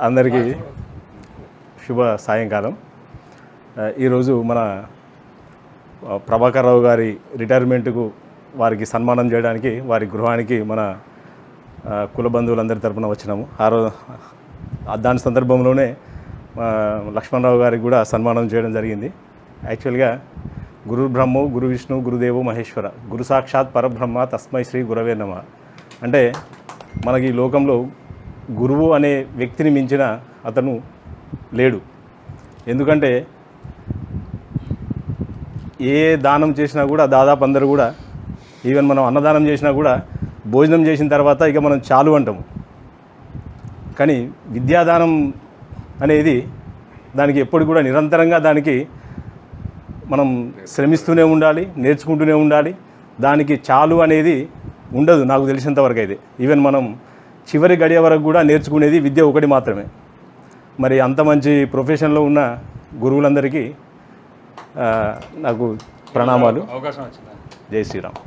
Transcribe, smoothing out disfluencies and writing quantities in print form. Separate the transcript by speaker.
Speaker 1: అందరికీ శుభ సాయంకాలం. ఈరోజు మన ప్రభాకర్ రావు గారి రిటైర్మెంట్కు వారికి సన్మానం చేయడానికి వారి గృహానికి మన కుల బంధువులందరి తరపున వచ్చినాము. దాని సందర్భంలోనే లక్ష్మణరావు గారికి కూడా సన్మానం చేయడం జరిగింది. యాక్చువల్గా గురు బ్రహ్మో గురు విష్ణు గురుదేవో మహేశ్వర గురు సాక్షాత్ పరబ్రహ్మ తస్మై శ్రీ గురవే నమః. అంటే మనకి ఈ లోకంలో గురువు అనే వ్యక్తిని మించిన అతను లేడు. ఎందుకంటే ఏ దానం చేసినా కూడా దాదాపు అందరూ కూడా, ఈవెన్ మనం అన్నదానం చేసినా కూడా భోజనం చేసిన తర్వాత ఇక మనం చాలు అంటాము. కానీ విద్యాదానం అనేది దానికి ఎప్పుడు కూడా నిరంతరంగా దానికి మనం శ్రమిస్తూనే ఉండాలి, నేర్చుకుంటూనే ఉండాలి. దానికి చాలు అనేది ఉండదు నాకు తెలిసినంతవరకు అయితే. ఈవెన్ మనం చివరి గడియ వరకు కూడా నేర్చుకునేది విద్య ఒకటి మాత్రమే. మరి అంత మంచి ప్రొఫెషన్లో ఉన్న గురువులందరికీ నాకు ప్రణామాలు.
Speaker 2: అవకాశం వచ్చింది.
Speaker 1: జై శ్రీరామ్.